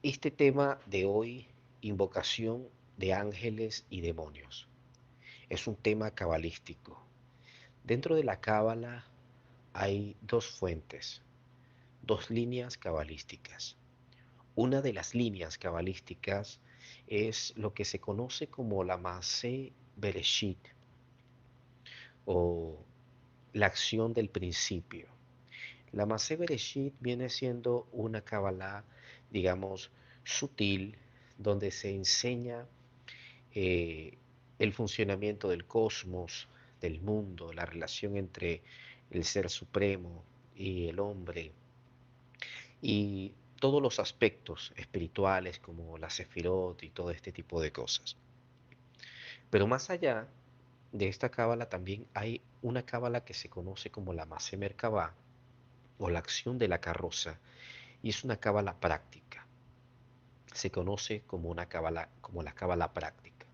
Este tema de hoy, invocación de ángeles y demonios, es un tema cabalístico. Dentro de la cábala hay dos fuentes, dos líneas cabalísticas. Una de las líneas cabalísticas es lo que se conoce como la Masé Bereshit o la acción del principio. La Masé Bereshit viene siendo una cábala, digamos, sutil, donde se enseña eh, el funcionamiento del cosmos, del mundo, la relación entre el ser supremo y el hombre, y todos los aspectos espirituales como la Sefirot y todo este tipo de cosas. Pero más allá de esta cábala también hay una cábala que se conoce como la Masé Merkabah o la acción de la carroza, y es una cábala práctica. Se conoce como una cábala, como la cábala práctica.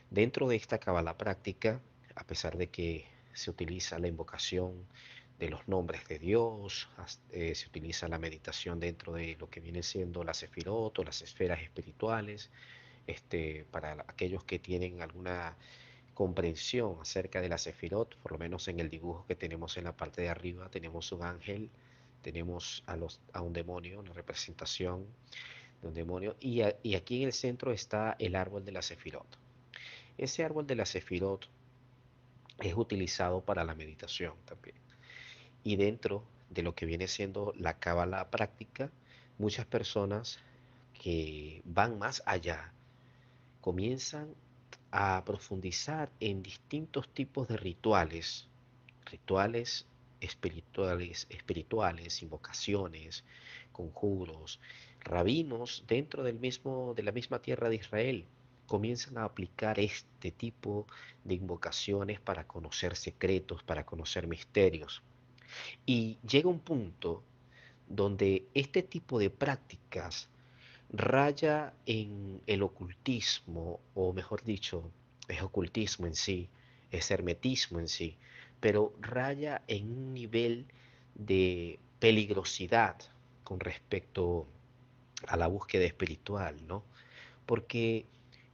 Dentro de esta cábala práctica, a pesar de que se utiliza la invocación de los nombres de Dios, se utiliza la meditación dentro de lo que viene siendo la sefirot o las esferas espirituales, para aquellos que tienen alguna comprensión acerca de la sefirot, por lo menos en el dibujo que tenemos en la parte de arriba, tenemos un ángel, tenemos a un demonio, una representación de un demonio, y aquí en el centro está el árbol de la sefirot. Ese árbol de la Sefirot es utilizado para la meditación también. Y dentro de lo que viene siendo la cábala práctica, muchas personas que van más allá comienzan a profundizar en distintos tipos de rituales, rituales espirituales, invocaciones, conjuros, rabinos dentro de la misma tierra de Israel comienzan a aplicar este tipo de invocaciones para conocer secretos, para conocer misterios. Y llega un punto donde este tipo de prácticas raya en el ocultismo, o mejor dicho, es ocultismo en sí, es hermetismo en sí, pero raya en un nivel de peligrosidad con respecto a la búsqueda espiritual, ¿no? Porque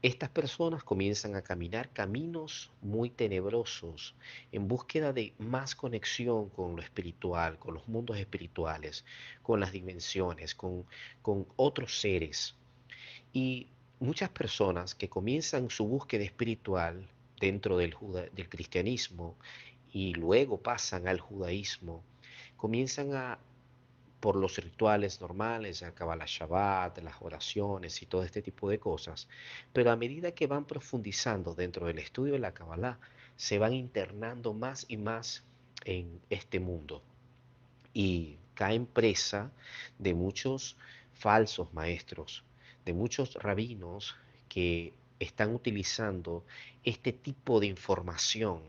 estas personas comienzan a caminar caminos muy tenebrosos en búsqueda de más conexión con lo espiritual, con los mundos espirituales, con las dimensiones, con otros seres. Y muchas personas que comienzan su búsqueda espiritual dentro del cristianismo y luego pasan al judaísmo, comienzan a por los rituales normales, el Kabbalah Shabbat, las oraciones y todo este tipo de cosas, pero a medida que van profundizando dentro del estudio de la Kabbalah, se van internando más y más en este mundo y caen presa de muchos falsos maestros, de muchos rabinos que están utilizando este tipo de información,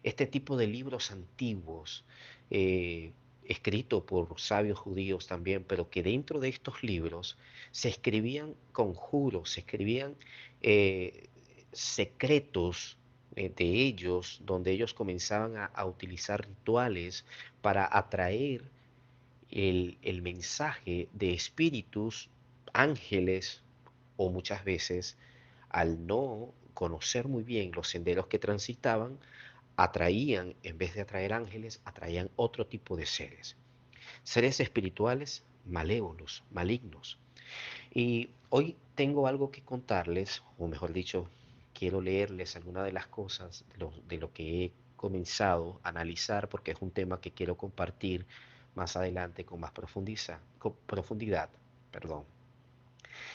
este tipo de libros antiguos, eh, escritos por sabios judíos también, pero que dentro de estos libros se escribían conjuros, se escribían eh, secretos de ellos, donde ellos comenzaban a utilizar rituales para atraer el mensaje de espíritus, ángeles, o muchas veces, al no conocer muy bien los senderos que transitaban, atraían, en vez de atraer ángeles, atraían otro tipo de seres. Seres espirituales malévolos, malignos. Y hoy tengo algo que contarles, o mejor dicho, quiero leerles algunas de las cosas de lo que he comenzado a analizar, porque es un tema que quiero compartir más adelante con más con profundidad. Perdón.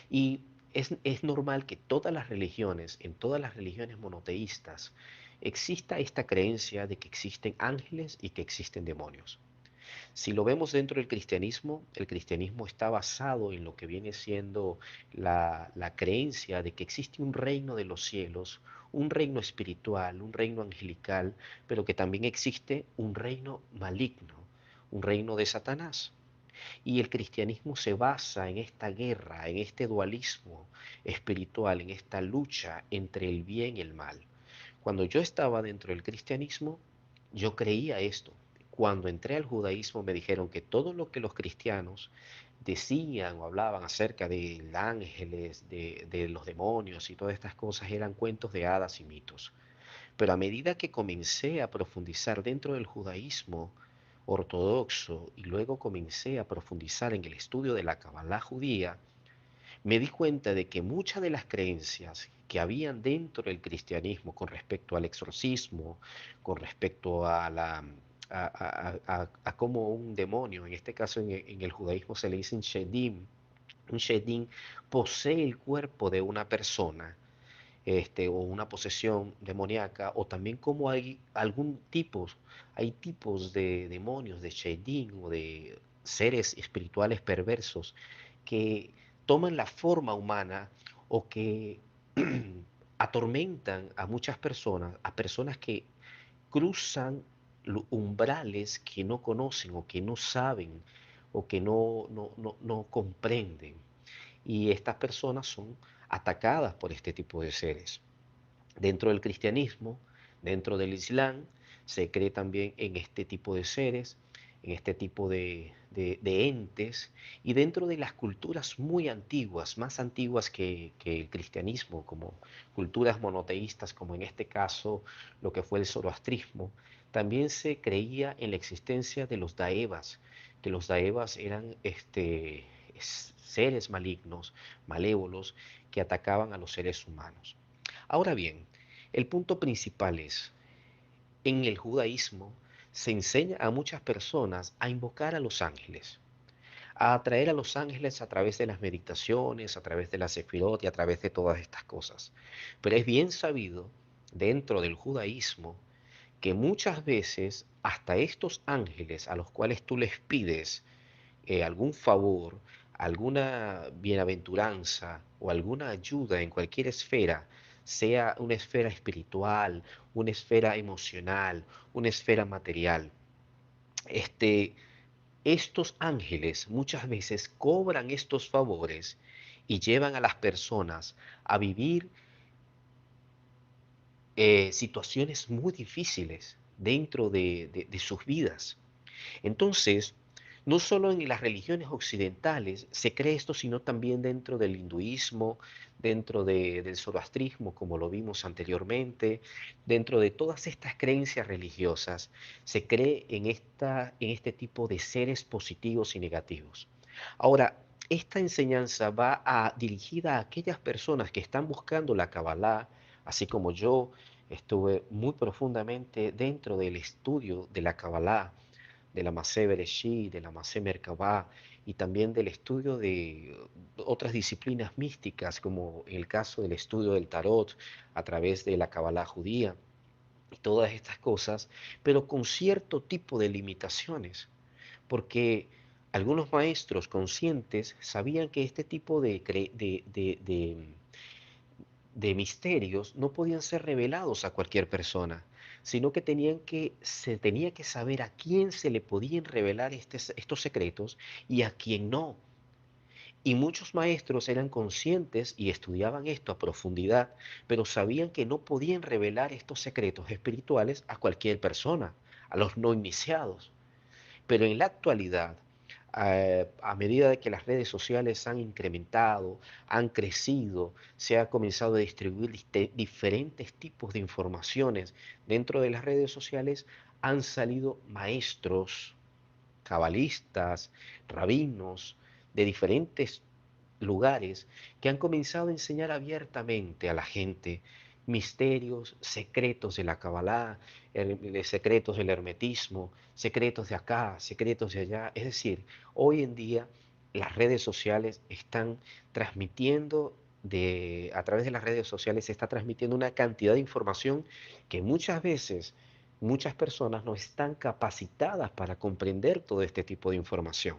Y es normal que todas las religiones, en todas las religiones monoteístas, exista esta creencia de que existen ángeles y que existen demonios. Si lo vemos dentro del cristianismo, el cristianismo está basado en lo que viene siendo la creencia de que existe un reino de los cielos, un reino espiritual, un reino angelical, pero que también existe un reino maligno, un reino de Satanás. Y el cristianismo se basa en esta guerra, en este dualismo espiritual, en esta lucha entre el bien y el mal. Cuando yo estaba dentro del cristianismo, yo creía esto. Cuando entré al judaísmo me dijeron que todo lo que los cristianos decían o hablaban acerca de ángeles, de los demonios y todas estas cosas eran cuentos de hadas y mitos. Pero a medida que comencé a profundizar dentro del judaísmo ortodoxo y luego comencé a profundizar en el estudio de la Kabbalah judía, me di cuenta de que muchas de las creencias que habían dentro del cristianismo con respecto al exorcismo, con respecto a la a cómo un demonio, en este caso en el judaísmo se le dice un shedim posee el cuerpo de una persona, o una posesión demoníaca, o también como hay tipos de demonios, de Shedim o de seres espirituales perversos que toman la forma humana o que atormentan a muchas personas, a personas que cruzan umbrales que no conocen o que no saben o que no comprenden. Y estas personas son atacadas por este tipo de seres. Dentro del cristianismo, dentro del islam, se cree también en este tipo de seres, en este tipo de entes, y dentro de las culturas muy antiguas, más antiguas que el cristianismo, como culturas monoteístas, como en este caso lo que fue el zoroastrismo, también se creía en la existencia de los daevas, que los daevas eran seres malignos, malévolos, que atacaban a los seres humanos. Ahora bien, el punto principal es, en el judaísmo se enseña a muchas personas a invocar a los ángeles, a atraer a los ángeles a través de las meditaciones, a través de la sefirot y a través de todas estas cosas. Pero es bien sabido dentro del judaísmo que muchas veces hasta estos ángeles a los cuales tú les pides algún favor, alguna bienaventuranza o alguna ayuda en cualquier esfera, sea una esfera espiritual, una esfera emocional, una esfera material, este, estos ángeles muchas veces cobran estos favores y llevan a las personas a vivir situaciones muy difíciles dentro de sus vidas. Entonces, no solo en las religiones occidentales se cree esto, sino también dentro del hinduismo, del zoroastrismo, como lo vimos anteriormente, dentro de todas estas creencias religiosas, se cree en este tipo de seres positivos y negativos. Ahora, esta enseñanza va dirigida a aquellas personas que están buscando la Kabbalah, así como yo estuve muy profundamente dentro del estudio de la Kabbalah, de la Masé Bereshit, de la Masé Merkabah y también del estudio de otras disciplinas místicas, como en el caso del estudio del tarot a través de la Kabbalah judía y todas estas cosas, pero con cierto tipo de limitaciones, porque algunos maestros conscientes sabían que este tipo de misterios no podían ser revelados a cualquier persona, sino que se tenía que saber a quién se le podían revelar estos secretos y a quién no. Y muchos maestros eran conscientes y estudiaban esto a profundidad, pero sabían que no podían revelar estos secretos espirituales a cualquier persona, a los no iniciados. Pero en la actualidad, a medida de que las redes sociales han incrementado, han crecido, se ha comenzado a distribuir diferentes tipos de informaciones dentro de las redes sociales, han salido maestros, cabalistas, rabinos de diferentes lugares que han comenzado a enseñar abiertamente a la gente misterios, secretos de la Kabbalah, secretos del hermetismo, secretos de acá, secretos de allá. Es decir, hoy en día las redes sociales están transmitiendo a través de las redes sociales se está transmitiendo una cantidad de información que muchas veces muchas personas no están capacitadas para comprender todo este tipo de información.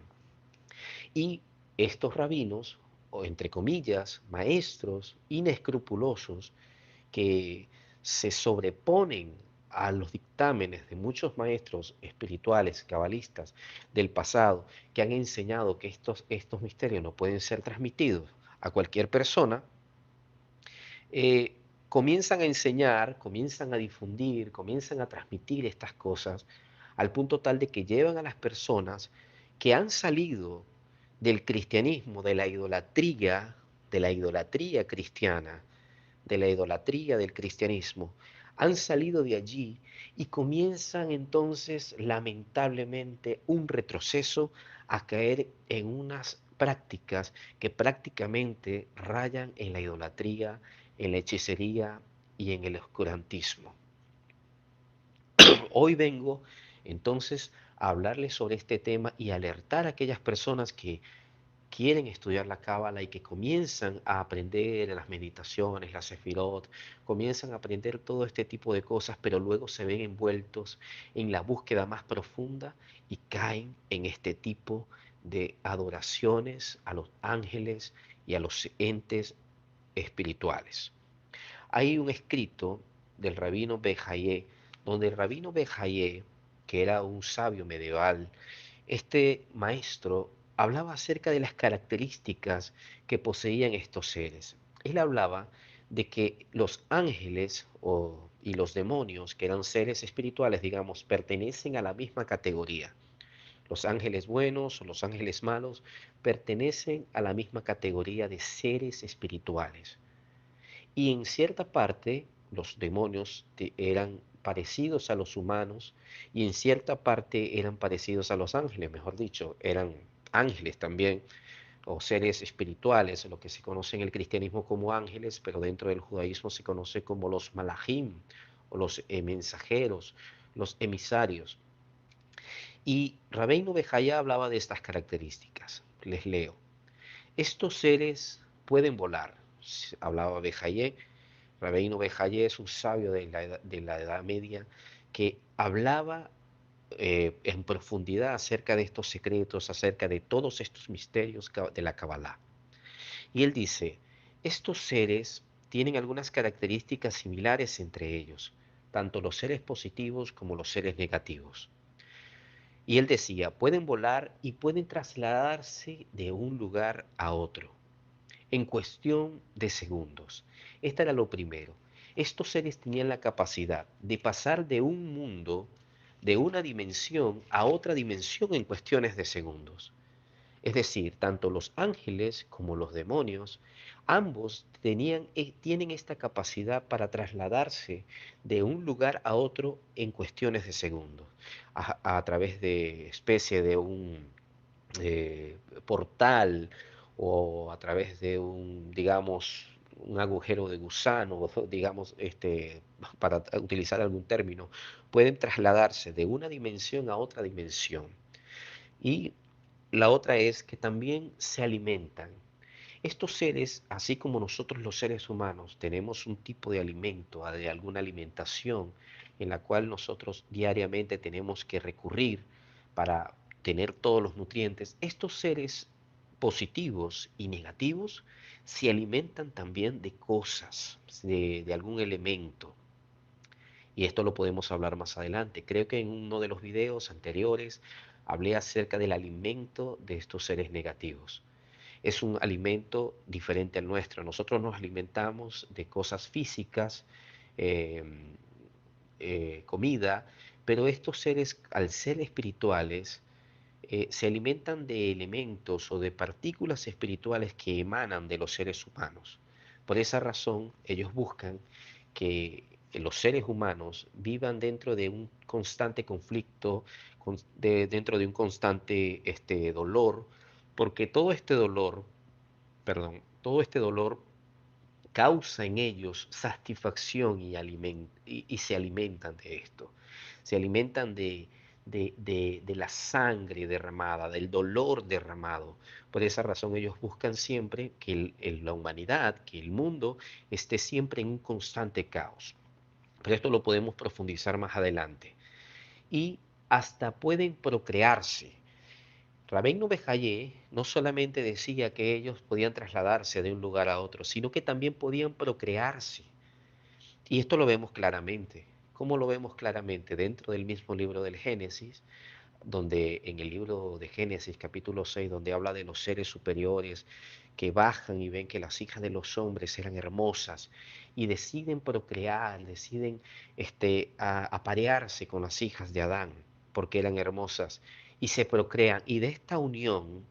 Y estos rabinos, o entre comillas, maestros inescrupulosos, que se sobreponen a los dictámenes de muchos maestros espirituales, cabalistas del pasado, que han enseñado que estos misterios no pueden ser transmitidos a cualquier persona, eh, comienzan a enseñar, comienzan a difundir, comienzan a transmitir estas cosas al punto tal de que llevan a las personas que han salido del cristianismo, de la idolatría cristiana, de la idolatría del cristianismo, han salido de allí y comienzan entonces, lamentablemente, un retroceso a caer en unas prácticas que prácticamente rayan en la idolatría, en la hechicería y en el oscurantismo. Hoy vengo entonces a hablarles sobre este tema y alertar a aquellas personas que quieren estudiar la cábala y que comienzan a aprender las meditaciones, las sefirot, comienzan a aprender todo este tipo de cosas, pero luego se ven envueltos en la búsqueda más profunda y caen en este tipo de adoraciones a los ángeles y a los entes espirituales. Hay un escrito del rabino Bejaye, donde el rabino Bejaye, que era un sabio medieval, este maestro hablaba acerca de las características que poseían estos seres. Él hablaba de que los ángeles y los demonios, que eran seres espirituales, digamos, pertenecen a la misma categoría. Los ángeles buenos o los ángeles malos pertenecen a la misma categoría de seres espirituales. Y en cierta parte, los demonios eran parecidos a los humanos y en cierta parte eran parecidos a los ángeles, mejor dicho, eran ángeles también, o seres espirituales, lo que se conoce en el cristianismo como ángeles, pero dentro del judaísmo se conoce como los malajim, o los mensajeros, los emisarios. Y Rabbeinu Bejaya hablaba de estas características. Les leo. Estos seres pueden volar, hablaba Bejaya. Rabbeinu Bejaye es un sabio de la Edad Media que hablaba en profundidad acerca de estos secretos, acerca de todos estos misterios de la Kabbalah. Y él dice, estos seres tienen algunas características similares entre ellos, tanto los seres positivos como los seres negativos. Y él decía, pueden volar y pueden trasladarse de un lugar a otro en cuestión de segundos. Esto era lo primero. Estos seres tenían la capacidad de pasar de un mundo, de una dimensión a otra dimensión en cuestiones de segundos. Es decir, tanto los ángeles como los demonios, ambos tienen esta capacidad para trasladarse de un lugar a otro en cuestiones de segundos, a través de especie de un portal o a través de un, digamos, un agujero de gusano, digamos, para utilizar algún término, pueden trasladarse de una dimensión a otra dimensión. Y la otra es que también se alimentan. Estos seres, así como nosotros los seres humanos, tenemos un tipo de alimento, de alguna alimentación en la cual nosotros diariamente tenemos que recurrir para tener todos los nutrientes, estos seres positivos y negativos se alimentan también de cosas, de algún elemento. Y esto lo podemos hablar más adelante. Creo que en uno de los videos anteriores hablé acerca del alimento de estos seres negativos. Es un alimento diferente al nuestro. Nosotros nos alimentamos de cosas físicas, eh, comida, pero estos seres, al ser espirituales, se alimentan de elementos o de partículas espirituales que emanan de los seres humanos. Por esa razón, ellos buscan que los seres humanos vivan dentro de un constante conflicto, dentro de un constante dolor, porque todo este dolor, perdón, todo este dolor causa en ellos satisfacción y se alimentan de esto. Se alimentan de la sangre derramada, del dolor derramado. Por esa razón ellos buscan siempre que la humanidad, que el mundo esté siempre en un constante caos. Pero esto lo podemos profundizar más adelante. Y hasta pueden procrearse. Rabbeinu Bejaye no solamente decía que ellos podían trasladarse de un lugar a otro, sino que también podían procrearse. Y esto lo vemos claramente. ¿Cómo lo vemos claramente? Dentro del mismo libro del Génesis, donde en el libro de Génesis capítulo 6, donde habla de los seres superiores que bajan y ven que las hijas de los hombres eran hermosas y deciden procrear, deciden aparearse con las hijas de Adán porque eran hermosas y se procrean. Y de esta unión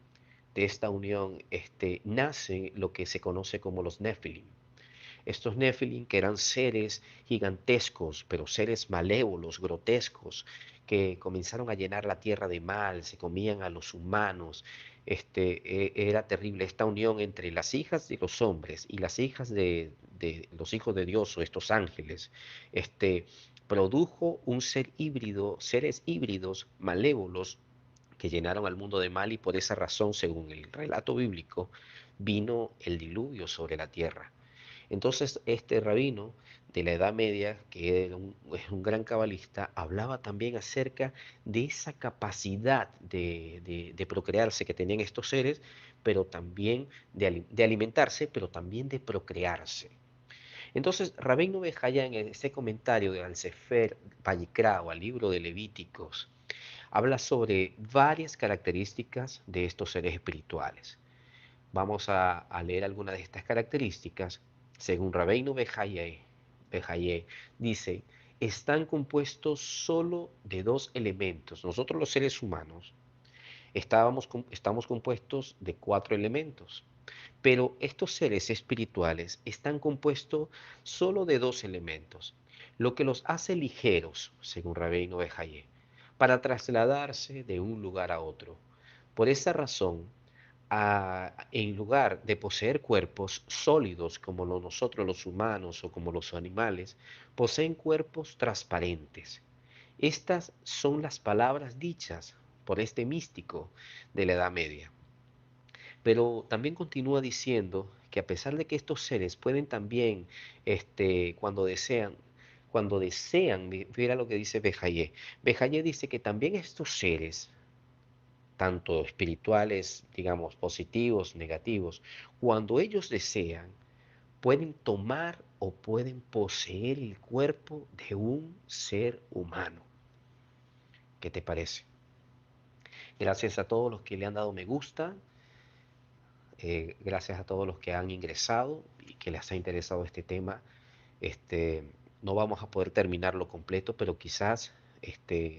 de esta unión, nace lo que se conoce como los Nephilim. Estos Nephilim, que eran seres gigantescos, pero seres malévolos, grotescos, que comenzaron a llenar la tierra de mal, se comían a los humanos. Era terrible esta unión entre las hijas de los hombres y las hijas de los hijos de Dios o estos ángeles. Produjo un ser híbrido, seres híbridos malévolos que llenaron al mundo de mal, y por esa razón, según el relato bíblico, vino el diluvio sobre la tierra. Entonces, este rabino de la Edad Media, que es un gran cabalista, hablaba también acerca de esa capacidad de procrearse que tenían estos seres, pero también de alimentarse, pero también de procrearse. Entonces, Rabbeinu Bejaya, en ese comentario de al Sefer Vayikra, o al libro de Levíticos, habla sobre varias características de estos seres espirituales. Vamos a leer algunas de estas características. Según Rabbeinu Bejaye dice, están compuestos solo de dos elementos. Nosotros los seres humanos estamos compuestos de cuatro elementos, pero estos seres espirituales están compuestos solo de dos elementos, lo que los hace ligeros, según Rabbeinu Bejaye, para trasladarse de un lugar a otro. Por esa razón, en lugar de poseer cuerpos sólidos como nosotros los humanos o como los animales, poseen cuerpos transparentes. Estas son las palabras dichas por este místico de la Edad Media. Pero también continúa diciendo que a pesar de que estos seres pueden también, cuando desean, mira lo que dice Bejaye. Bejaye dice que también estos seres, tanto espirituales, digamos, positivos, negativos, cuando ellos desean, pueden tomar o pueden poseer el cuerpo de un ser humano. ¿Qué te parece? Gracias a todos los que le han dado me gusta, gracias a todos los que han ingresado y que les ha interesado este tema. Este, no vamos a poder terminarlo completo, pero quizás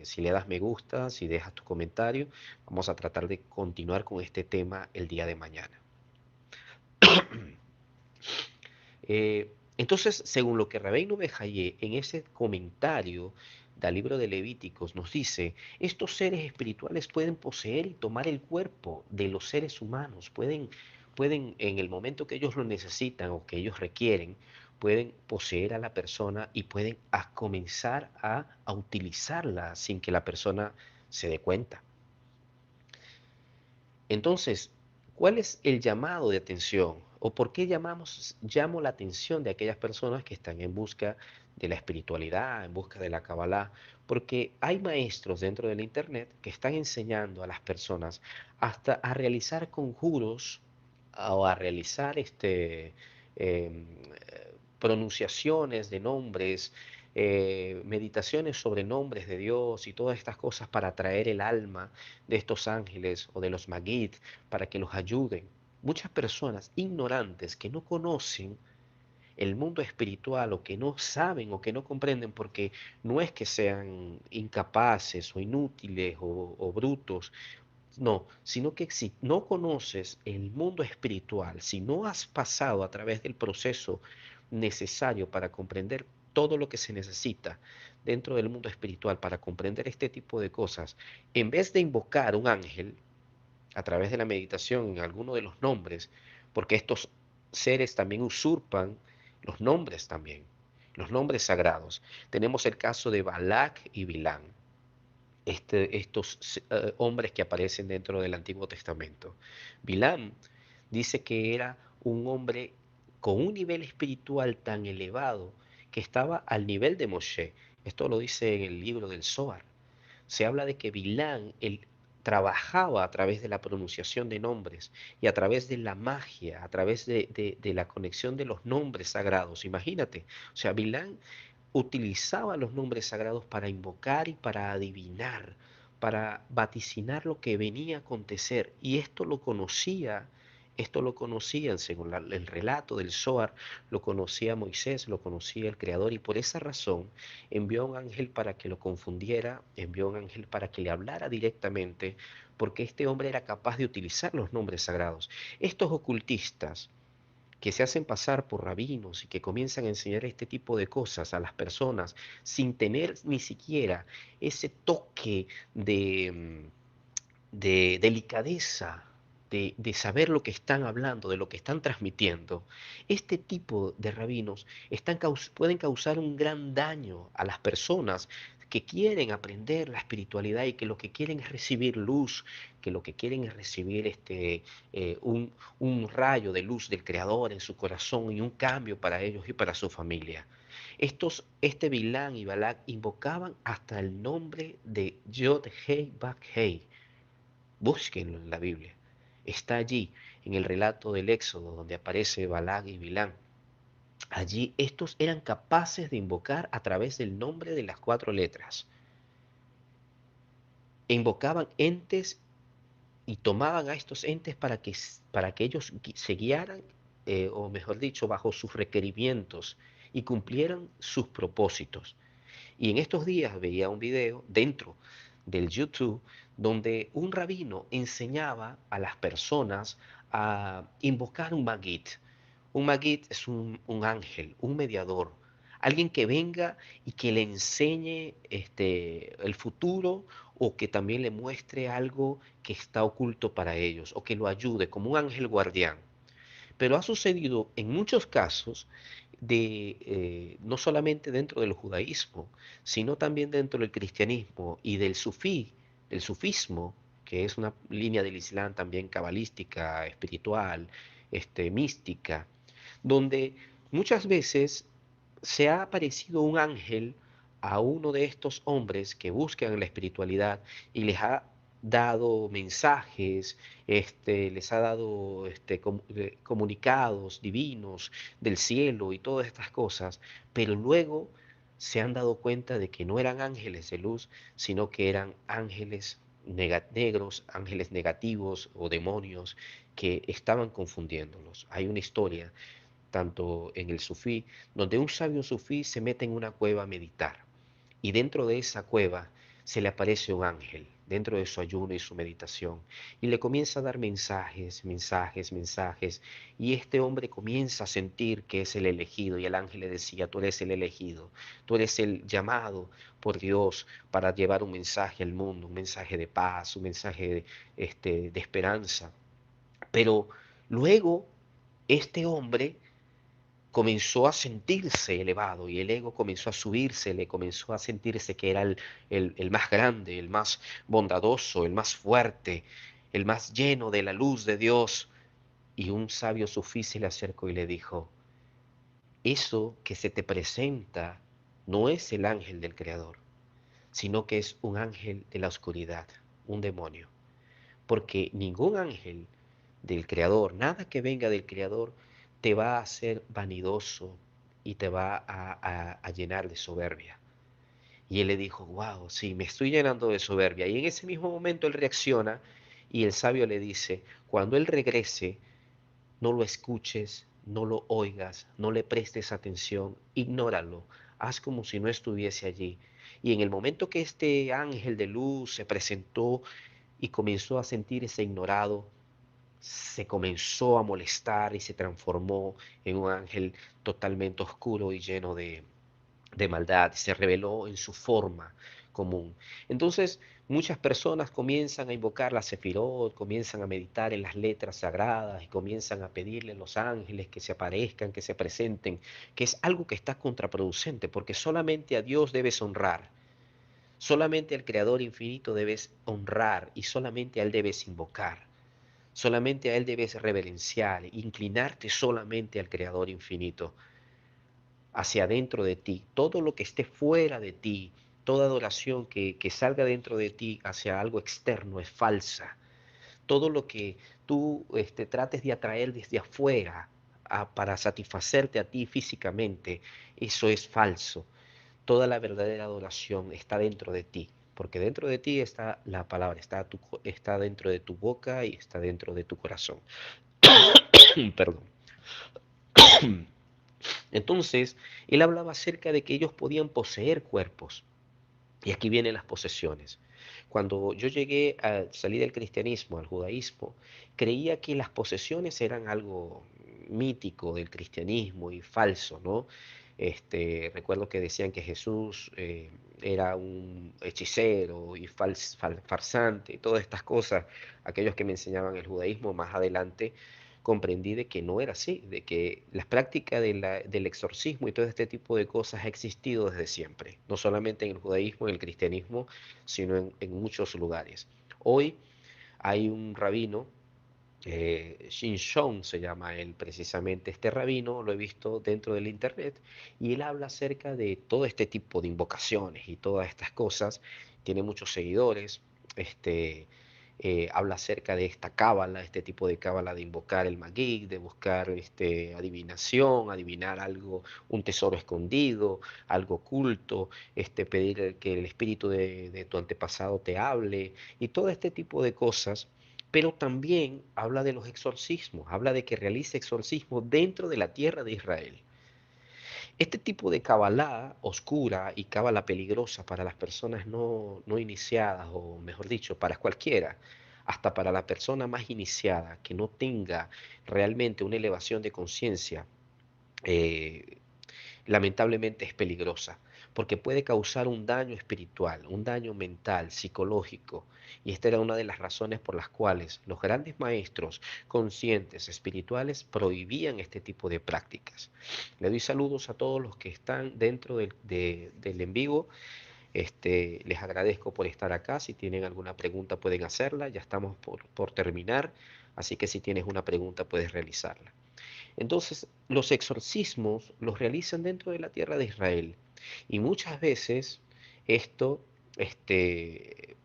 si le das me gusta, si dejas tu comentario, vamos a tratar de continuar con este tema el día de mañana. Entonces, según lo que Rabbeinu Bejaye en ese comentario del libro de Levíticos nos dice, estos seres espirituales pueden poseer y tomar el cuerpo de los seres humanos, pueden en el momento que ellos lo necesitan o que ellos requieren, pueden poseer a la persona y pueden comenzar a utilizarla sin que la persona se dé cuenta. Entonces, ¿cuál es el llamado de atención? ¿O por qué llamo la atención de aquellas personas que están en busca de la espiritualidad, en busca de la Kabbalah? Porque hay maestros dentro del Internet que están enseñando a las personas hasta a realizar conjuros o a realizar em, pronunciaciones de nombres, meditaciones sobre nombres de Dios y todas estas cosas para atraer el alma de estos ángeles o de los Magid para que los ayuden. Muchas personas ignorantes que no conocen el mundo espiritual o que no saben o que no comprenden, porque no es que sean incapaces o inútiles o brutos, no, sino que si no conoces el mundo espiritual, si no has pasado a través del proceso necesario para comprender todo lo que se necesita dentro del mundo espiritual para comprender este tipo de cosas, en vez de invocar un ángel a través de la meditación en alguno de los nombres, porque estos seres también usurpan los nombres también, los nombres sagrados. Tenemos el caso de Balak y Bilán, estos hombres que aparecen dentro del Antiguo Testamento. Bilam dice que era un hombre con un nivel espiritual tan elevado que estaba al nivel de Moshe. Esto lo dice en el libro del Zohar. Se habla de que Bilán, él trabajaba a través de la pronunciación de nombres y a través de la magia, a través de la conexión de los nombres sagrados. Imagínate, o sea, Bilán utilizaba los nombres sagrados para invocar y para adivinar, para vaticinar lo que venía a acontecer. Y esto lo conocían, según el relato del Zohar, lo conocía Moisés, lo conocía el Creador, y por esa razón envió a un ángel para que lo confundiera, envió a un ángel para que le hablara directamente, porque este hombre era capaz de utilizar los nombres sagrados. Estos ocultistas que se hacen pasar por rabinos y que comienzan a enseñar este tipo de cosas a las personas sin tener ni siquiera ese toque de delicadeza, de saber lo que están hablando, de lo que están transmitiendo, este tipo de rabinos pueden causar un gran daño a las personas que quieren aprender la espiritualidad y que lo que quieren es recibir luz, que lo que quieren es recibir un rayo de luz del Creador en su corazón y un cambio para ellos y para su familia. Bilán y Balak invocaban hasta el nombre de Yod-Heh Bak-Heh. Búsquenlo en la Biblia. Está allí, en el relato del Éxodo, donde aparece Balac y Bilán. Allí estos eran capaces de invocar a través del nombre de las 4 letras. E invocaban entes y tomaban a estos entes para que ellos se guiaran, o mejor dicho, bajo sus requerimientos y cumplieran sus propósitos. Y en estos días veía un video dentro del YouTube donde un rabino enseñaba a las personas a invocar un Magid. Un Magid es un ángel, un mediador, alguien que venga y que le enseñe el futuro o que también le muestre algo que está oculto para ellos o que lo ayude como un ángel guardián. Pero ha sucedido en muchos casos no solamente dentro del judaísmo, sino también dentro del cristianismo y del sufismo, que es una línea del Islam también cabalística, espiritual, mística, donde muchas veces se ha aparecido un ángel a uno de estos hombres que buscan la espiritualidad y les ha dado mensajes, les ha dado comunicados divinos del cielo y todas estas cosas, pero luego se han dado cuenta de que no eran ángeles de luz, sino que eran ángeles negros, ángeles negativos o demonios que estaban confundiéndolos. Hay una historia tanto en el sufí, donde un sabio sufí se mete en una cueva a meditar y dentro de esa cueva se le aparece un ángel, dentro de su ayuno y su meditación, y le comienza a dar mensajes, mensajes, mensajes, y este hombre comienza a sentir que es el elegido, y el ángel le decía, tú eres el elegido, tú eres el llamado por Dios para llevar un mensaje al mundo, un mensaje de paz, un mensaje de esperanza. Pero luego este hombre comenzó a sentirse elevado y el ego comenzó a subirse, le comenzó a sentirse que era el más grande, el más bondadoso, el más fuerte, el más lleno de la luz de Dios. Y un sabio sufí se le acercó y le dijo, eso que se te presenta no es el ángel del Creador, sino que es un ángel de la oscuridad, un demonio. Porque ningún ángel del Creador, nada que venga del Creador, te va a hacer vanidoso y te va a llenar de soberbia. Y él le dijo, wow, sí, me estoy llenando de soberbia. Y en ese mismo momento él reacciona y el sabio le dice, cuando él regrese, no lo escuches, no lo oigas, no le prestes atención, ignóralo, haz como si no estuviese allí. Y en el momento que este ángel de luz se presentó y comenzó a sentirse ignorado, se comenzó a molestar y se transformó en un ángel totalmente oscuro y lleno de maldad, se reveló en su forma común. Entonces, muchas personas comienzan a invocar la Sefirot, comienzan a meditar en las letras sagradas y comienzan a pedirle a los ángeles que se aparezcan, que se presenten, que es algo que está contraproducente, porque solamente a Dios debes honrar. Solamente al Creador infinito debes honrar y solamente a Él debes invocar. Solamente a Él debes reverenciar, inclinarte solamente al Creador infinito, hacia adentro de ti. Todo lo que esté fuera de ti, toda adoración que salga dentro de ti hacia algo externo es falsa. Todo lo que tú trates de atraer desde afuera para satisfacerte a ti físicamente, eso es falso. Toda la verdadera adoración está dentro de ti, porque dentro de ti está la palabra, está dentro de tu boca y está dentro de tu corazón. Perdón. Entonces, él hablaba acerca de que ellos podían poseer cuerpos. Y aquí vienen las posesiones. Cuando yo llegué a salir del cristianismo al judaísmo, creía que las posesiones eran algo mítico del cristianismo y falso, ¿no? Recuerdo que decían que Jesús era un hechicero y farsante, y todas estas cosas, aquellos que me enseñaban el judaísmo más adelante, comprendí de que no era así, de que las prácticas del exorcismo y todo este tipo de cosas ha existido desde siempre, no solamente en el judaísmo y el cristianismo, sino en muchos lugares. Hoy hay un rabino, Shinshon se llama él precisamente, este rabino lo he visto dentro del internet y él habla acerca de todo este tipo de invocaciones y todas estas cosas, tiene muchos seguidores, este, habla acerca de esta cábala, este tipo de cábala de invocar el Magig, de buscar adivinación, adivinar algo, un tesoro escondido, algo oculto, pedir que el espíritu de tu antepasado te hable y todo este tipo de cosas, pero también habla de los exorcismos, habla de que realice exorcismos dentro de la tierra de Israel. Este tipo de cabalá oscura y cábala peligrosa para las personas no iniciadas, o mejor dicho, para cualquiera, hasta para la persona más iniciada que no tenga realmente una elevación de conciencia, eh, lamentablemente es peligrosa, porque puede causar un daño espiritual, un daño mental, psicológico. Y esta era una de las razones por las cuales los grandes maestros conscientes espirituales prohibían este tipo de prácticas. Le doy saludos a todos los que están dentro del en vivo. Les agradezco por estar acá. Si tienen alguna pregunta pueden hacerla. Ya estamos por terminar, así que si tienes una pregunta puedes realizarla. Entonces, los exorcismos los realizan dentro de la tierra de Israel y muchas veces esto este,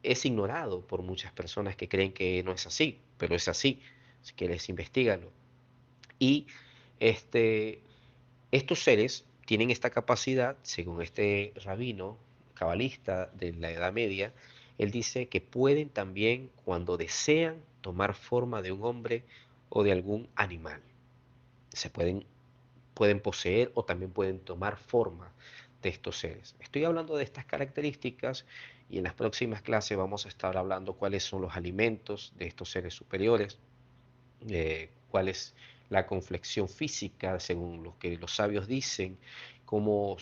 es ignorado por muchas personas que creen que no es así, pero es así. Si quieres, investigalo. Y este, estos seres tienen esta capacidad, según este rabino cabalista de la Edad Media, él dice que pueden también, cuando desean, tomar forma de un hombre o de algún animal. Se pueden poseer o también pueden tomar forma de estos seres. Estoy hablando de estas características y en las próximas clases vamos a estar hablando cuáles son los alimentos de estos seres superiores, cuál es la conflexión física según lo que los sabios dicen, cómo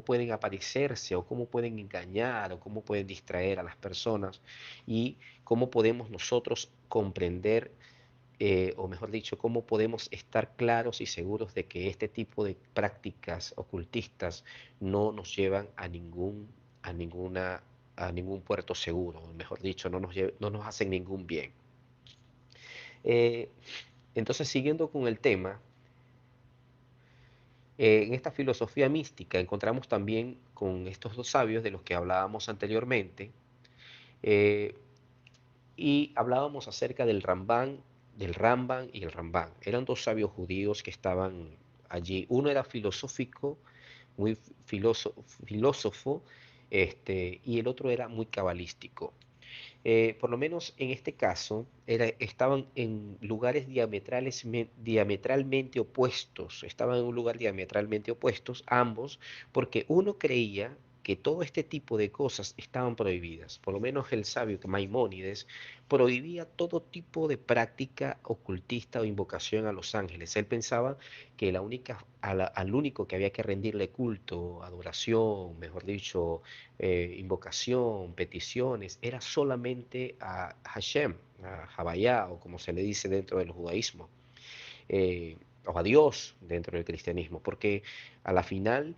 pueden aparecerse o cómo pueden engañar o cómo pueden distraer a las personas y cómo podemos nosotros comprender, o mejor dicho, cómo podemos estar claros y seguros de que este tipo de prácticas ocultistas no nos llevan a ninguna, a ningún puerto seguro, mejor dicho, no nos hacen ningún bien. Eh, entonces, siguiendo con el tema, en esta filosofía mística encontramos también con estos dos sabios de los que hablábamos anteriormente, eh, y hablábamos acerca del Ramban y el Rambán. Eran dos sabios judíos que estaban allí. Uno era filosófico, muy filósofo, y el otro era muy cabalístico. Por lo menos en este caso, estaban en lugares diametralmente opuestos, estaban en un lugar diametralmente opuestos, ambos, porque uno creía que todo este tipo de cosas estaban prohibidas. Por lo menos el sabio Maimónides prohibía todo tipo de práctica ocultista o invocación a los ángeles. Él pensaba que al único que había que rendirle culto, adoración, mejor dicho, invocación, peticiones, era solamente a Hashem, a Jabayá, o como se le dice dentro del judaísmo, eh, o a Dios dentro del cristianismo, porque a la final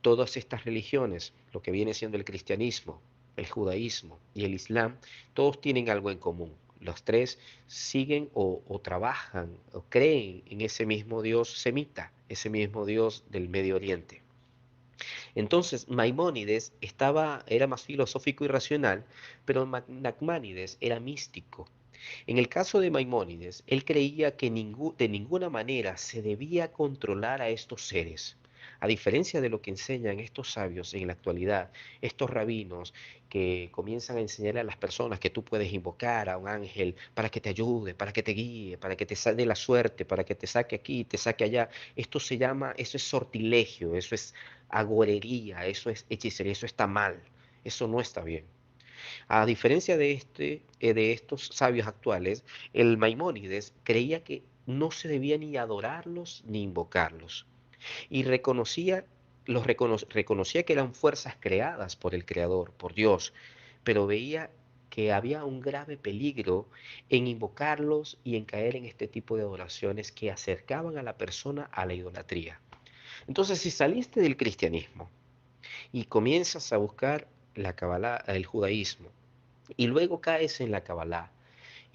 todas estas religiones, lo que viene siendo el cristianismo, el judaísmo y el islam, todos tienen algo en común. Los tres siguen o trabajan o creen en ese mismo Dios semita, ese mismo Dios del Medio Oriente. Entonces, Maimónides era más filosófico y racional, pero Nachmanides era místico. En el caso de Maimónides, él creía que de ninguna manera se debía controlar a estos seres. A diferencia de lo que enseñan estos sabios en la actualidad, estos rabinos que comienzan a enseñar a las personas que tú puedes invocar a un ángel para que te ayude, para que te guíe, para que te dé la suerte, para que te saque aquí, te saque allá. Eso es sortilegio, eso es agorería, eso es hechicería, eso está mal, eso no está bien. A diferencia de estos sabios actuales, el Maimónides creía que no se debía ni adorarlos ni invocarlos y reconocía que eran fuerzas creadas por el Creador, por Dios, pero veía que había un grave peligro en invocarlos y en caer en este tipo de adoraciones que acercaban a la persona a la idolatría. Entonces, si saliste del cristianismo y comienzas a buscar la Kabbalah, el judaísmo, y luego caes en la Kabbalah,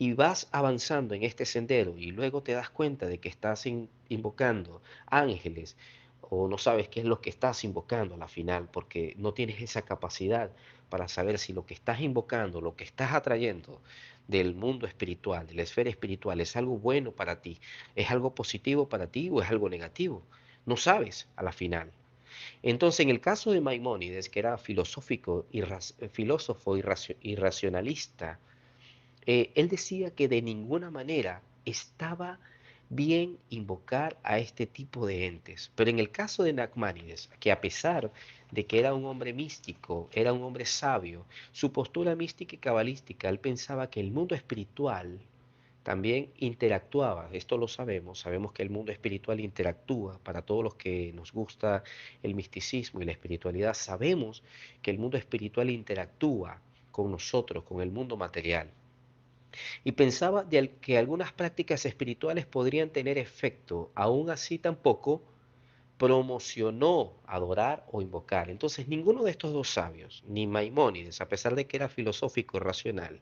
y vas avanzando en este sendero y luego te das cuenta de que estás invocando ángeles o no sabes qué es lo que estás invocando a la final porque no tienes esa capacidad para saber si lo que estás invocando, lo que estás atrayendo del mundo espiritual, de la esfera espiritual, es algo bueno para ti, es algo positivo para ti o es algo negativo. No sabes a la final. Entonces, en el caso de Maimónides, que era filósofo irracionalista, él decía que de ninguna manera estaba bien invocar a este tipo de entes. Pero en el caso de Nachmanides, que a pesar de que era un hombre místico, era un hombre sabio, su postura mística y cabalística, él pensaba que el mundo espiritual también interactuaba, esto lo sabemos, sabemos que el mundo espiritual interactúa, para todos los que nos gusta el misticismo y la espiritualidad, sabemos que el mundo espiritual interactúa con nosotros, con el mundo material y pensaba que algunas prácticas espirituales podrían tener efecto, aún así tampoco promocionó adorar o invocar. Entonces, ninguno de estos dos sabios, ni Maimónides, a pesar de que era filosófico y racional,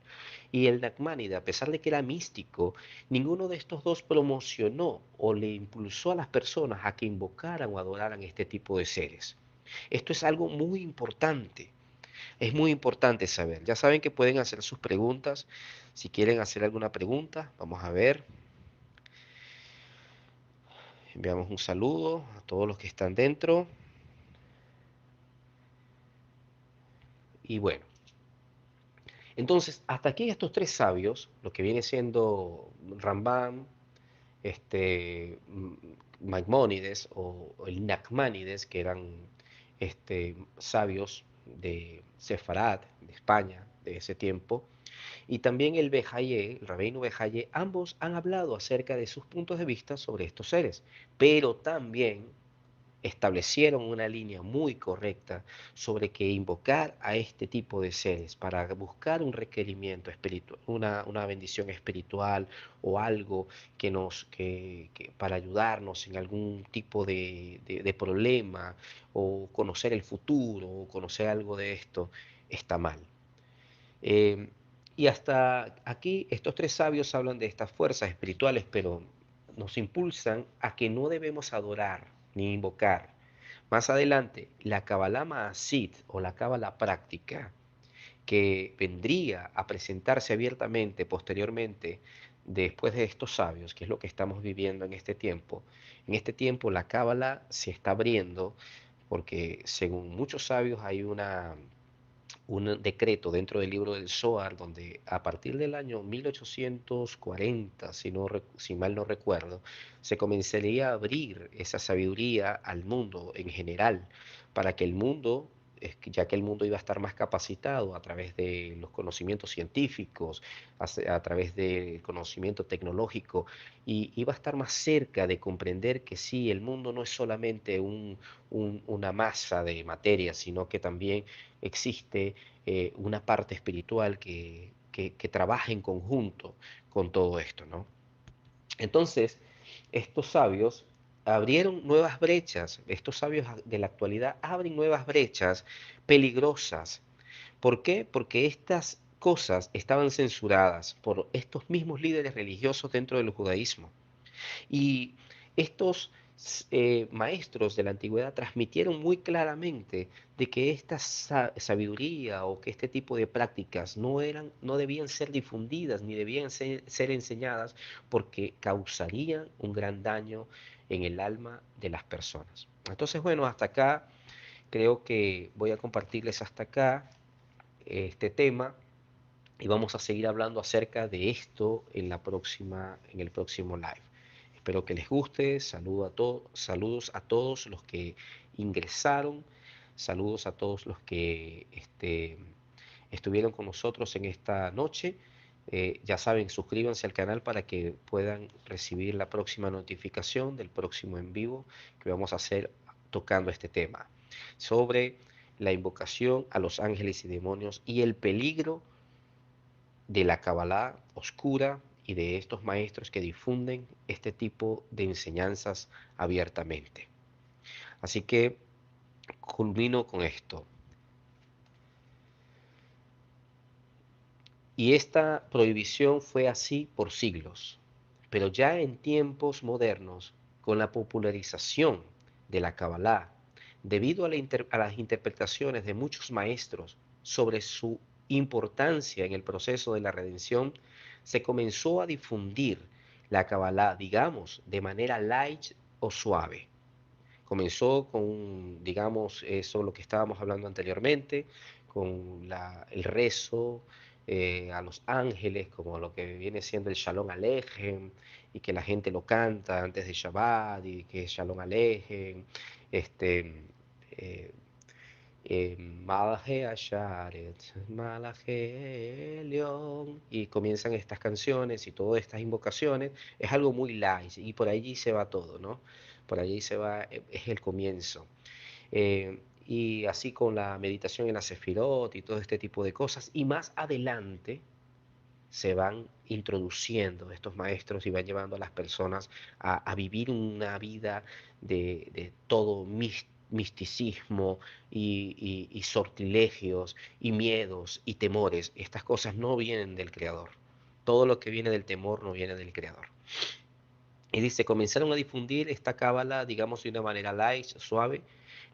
y el Nachmánide, a pesar de que era místico, ninguno de estos dos promocionó o le impulsó a las personas a que invocaran o adoraran este tipo de seres. Esto es algo muy importante. Es muy importante saber. Ya saben que pueden hacer sus preguntas. Si quieren hacer alguna pregunta, vamos a ver. Enviamos un saludo a todos los que están dentro. Y bueno, entonces, hasta aquí estos tres sabios, lo que viene siendo Rambam, Maimónides o el Nachmanides, que eran sabios de Sefarad, de España, de ese tiempo, y también el Bejaye, el rabino Bejaye, ambos han hablado acerca de sus puntos de vista sobre estos seres, pero también establecieron una línea muy correcta sobre que invocar a este tipo de seres para buscar un requerimiento espiritual, una bendición espiritual o algo para ayudarnos en algún tipo de problema o conocer el futuro o conocer algo de esto, está mal. Eh, y hasta aquí estos tres sabios hablan de estas fuerzas espirituales, pero nos impulsan a que no debemos adorar ni invocar. Más adelante, la Kabbalah Ma'asit o la Kabbalah práctica, que vendría a presentarse abiertamente posteriormente después de estos sabios, que es lo que estamos viviendo en este tiempo. En este tiempo la Kabbalah se está abriendo porque según muchos sabios hay un decreto dentro del libro del Zohar donde a partir del año 1840, si mal no recuerdo, se comenzaría a abrir esa sabiduría al mundo en general, para que el mundo, ya que el mundo iba a estar más capacitado a través de los conocimientos científicos, a través del conocimiento tecnológico, y iba a estar más cerca de comprender que sí, el mundo no es solamente una masa de materia, sino que también existe una parte espiritual que trabaja en conjunto con todo esto, ¿no? Entonces, estos sabios abrieron nuevas brechas, estos sabios de la actualidad abren nuevas brechas peligrosas. ¿Por qué? Porque estas cosas estaban censuradas por estos mismos líderes religiosos dentro del judaísmo. Y estos maestros de la antigüedad transmitieron muy claramente de que esta sabiduría o que este tipo de prácticas no debían ser difundidas ni debían ser enseñadas porque causarían un gran daño en el alma de las personas. Entonces, bueno, hasta acá creo que voy a compartirles hasta acá este tema y vamos a seguir hablando acerca de esto en el próximo live. Espero que les guste. Saludos a todos los que ingresaron. Saludos a todos los que estuvieron con nosotros en esta noche. Ya saben, suscríbanse al canal para que puedan recibir la próxima notificación del próximo en vivo que vamos a hacer tocando este tema sobre la invocación a los ángeles y demonios y el peligro de la Kabbalah oscura y de estos maestros que difunden este tipo de enseñanzas abiertamente. Así que culmino con esto. Y esta prohibición fue así por siglos. Pero ya en tiempos modernos, con la popularización de la Kabbalah, debido a, a las interpretaciones de muchos maestros sobre su importancia en el proceso de la redención, se comenzó a difundir la Kabbalah, digamos, de manera light o suave. Comenzó con, digamos, eso lo que estábamos hablando anteriormente, con el rezo a los ángeles, como lo que viene siendo el Shalom Alejem, y que la gente lo canta antes de Shabbat, y que es Shalom Alejem, este, eh, Malaje Asharet, Malaje León, y comienzan estas canciones y todas estas invocaciones, es algo muy light, y por allí se va todo, ¿no? Por allí se va, es el comienzo. Y así con la meditación en la Sefirot y todo este tipo de cosas, y más adelante se van introduciendo estos maestros y van llevando a las personas a vivir una vida de todo misticismo y sortilegios y miedos y temores. Estas cosas no vienen del Creador. Todo lo que viene del temor no viene del Creador. Y dice, comenzaron a difundir esta cábala, digamos, de una manera light, suave,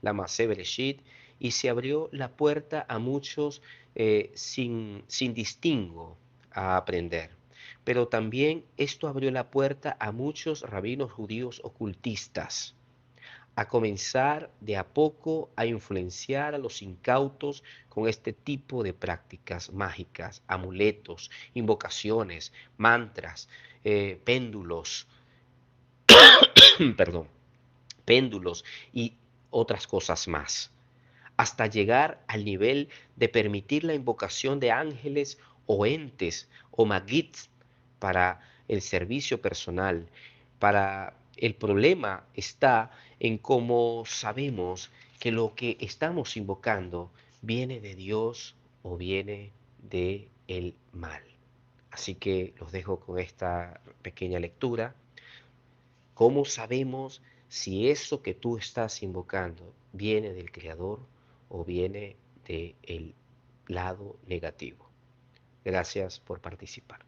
la Masé Bereshit, y se abrió la puerta a muchos sin distingo a aprender. Pero también esto abrió la puerta a muchos rabinos judíos ocultistas, a comenzar de a poco a influenciar a los incautos con este tipo de prácticas mágicas, amuletos, invocaciones, mantras, péndulos, perdón, péndulos y otras cosas más, hasta llegar al nivel de permitir la invocación de ángeles o entes o magits para el servicio personal. Para el problema está en cómo sabemos que lo que estamos invocando viene de Dios o viene de el mal. Así que los dejo con esta pequeña lectura. ¿Cómo sabemos si eso que tú estás invocando viene del Creador o viene del lado negativo? Gracias por participar.